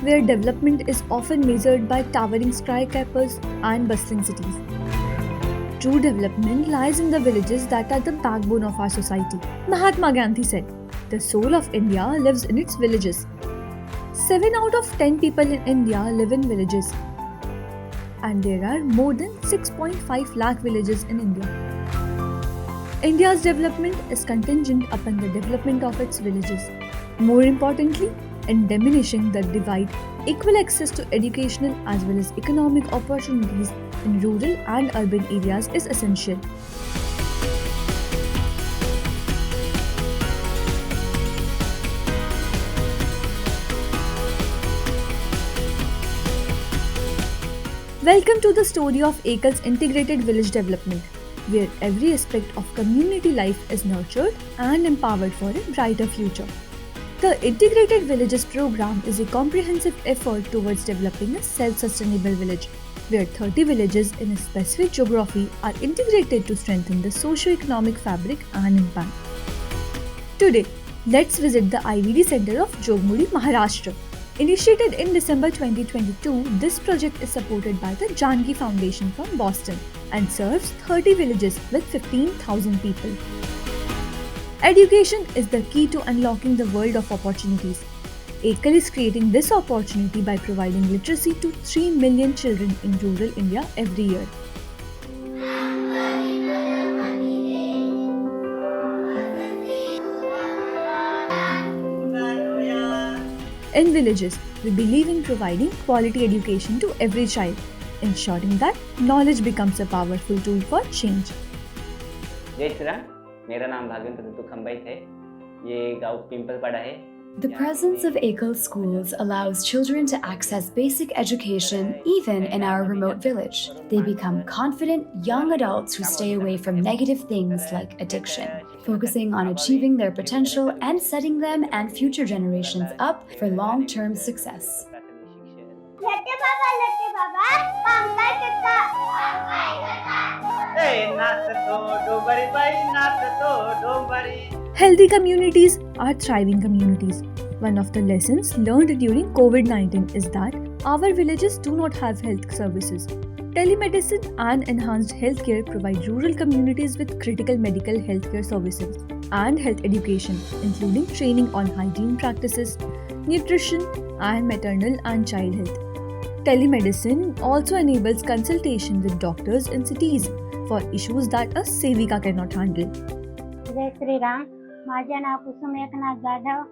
where development is often measured by towering skyscrapers and bustling cities. True development lies in the villages that are the backbone of our society. Mahatma Gandhi said, "The soul of India lives in its villages." 7 out of 10 people in India live in villages, and there are more than 6.5 lakh villages in India. India's development is contingent upon the development of its villages. More importantly, in diminishing the divide, equal access to educational as well as economic opportunities in rural and urban areas is essential. Welcome to the story of Ekal's integrated village development, where every aspect of community life is nurtured and empowered for a brighter future. The Integrated Villages program is a comprehensive effort towards developing a self-sustainable village, where 30 villages in a specific geography are integrated to strengthen the socio-economic fabric and impact. Today, let's visit the IVD Center of Jogmudi, Maharashtra. Initiated in December 2022, this project is supported by the Janki Foundation from Boston and serves 30 villages with 15,000 people. Education is the key to unlocking the world of opportunities. Ekal is creating this opportunity by providing literacy to 3 million children in rural India every year. In villages, we believe in providing quality education to every child, ensuring that knowledge becomes a powerful tool for change. जय श्री राम, मेरा नाम भागवंत दत्तू खंबाई है। ये गांव पिंपलपाड़ा है। The presence of Ekal schools allows children to access basic education even in our remote village. They become confident young adults who stay away from negative things like addiction, focusing on achieving their potential and setting them and future generations up for long-term success. Healthy communities are thriving communities. One of the lessons learned during COVID-19 is that our villages do not have health services. Telemedicine and enhanced healthcare provide rural communities with critical medical healthcare services and health education, including training on hygiene practices, nutrition, and maternal and child health. Telemedicine also enables consultation with doctors in cities for issues that a Sevika cannot handle. जय श्री राम, माझे नाव कुसुम Eknath Jadhav.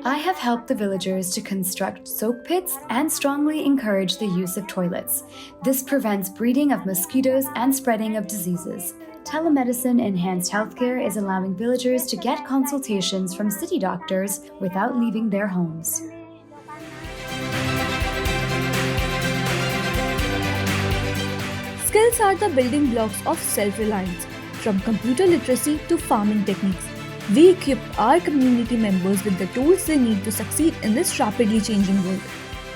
I have helped the villagers to construct soak pits and strongly encourage the use of toilets. This prevents breeding of mosquitoes and spreading of diseases. Telemedicine enhanced healthcare is allowing villagers to get consultations from city doctors without leaving their homes. Skills are the building blocks of self-reliance, from computer literacy to farming techniques. We equip our community members with the tools they need to succeed in this rapidly changing world.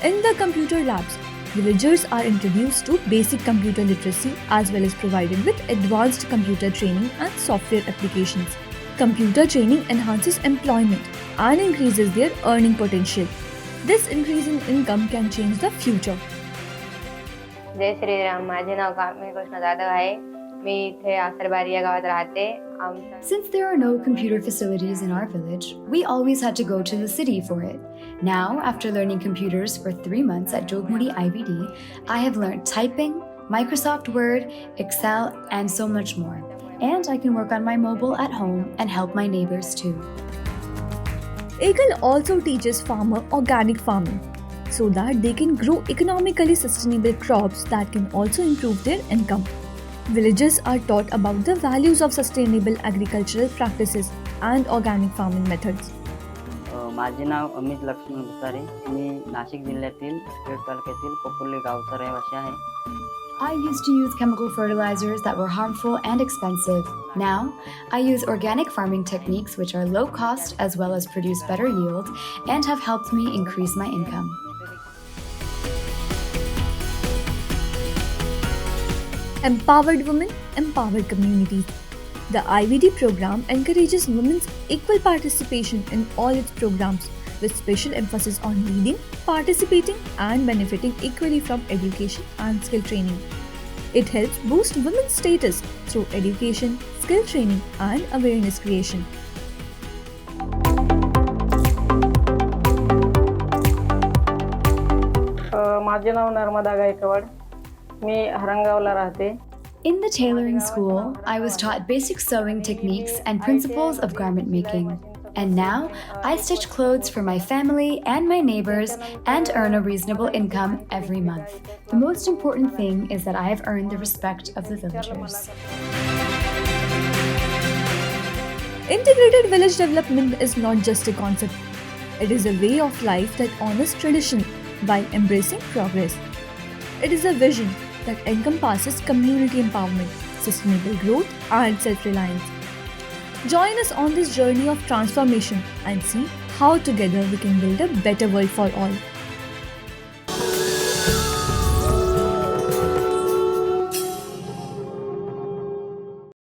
In the computer labs, villagers are introduced to basic computer literacy as well as provided with advanced computer training and software applications. Computer training enhances employment and increases their earning potential. This increase in income can change the future. जय श्री राम, माझे नाव कामिनी कृष्ण जाधव आहे. मी इथे आसरबारी या गावात राहते. Since there are no computer facilities in our village, we always had to go to the city for it. Now, after learning computers for 3 months at Jogmudi IVD, I have learned typing, Microsoft Word, Excel, and so much more. And I can work on my mobile at home and help my neighbors too. Ekal also teaches farmer organic farming so that they can grow economically sustainable crops that can also improve their income. Villagers are taught about the values of sustainable agricultural practices and organic farming methods. माझे नाव अमित लक्ष्मण भुसारे. मी नाशिक जिल्ह्यातील पेठ तालुक्यातील कोपुर्ली गावचा रहिवासी आहे. I used to use chemical fertilizers that were harmful and expensive. Now, I use organic farming techniques which are low cost as well as produce better yield and have helped me increase my income. Empowered women, empowered communities. The IVD program encourages women's equal participation in all its programs with special emphasis on leading, participating, and benefiting equally from education and skill training. It helps boost women's status through education, skill training, and awareness creation. माझे नाव नर्मदा गायकवाड. मी हरंगावला राहते. In the tailoring school, I was taught basic sewing techniques and principles of garment making. And now, I stitch clothes for my family and my neighbors and earn a reasonable income every month. The most important thing is that I have earned the respect of the villagers. Integrated village development is not just a concept, it is a way of life that honors tradition while embracing progress. It is a vision that encompasses community empowerment, sustainable growth, and self-reliance. Join us on this journey of transformation and see how together we can build a better world for all.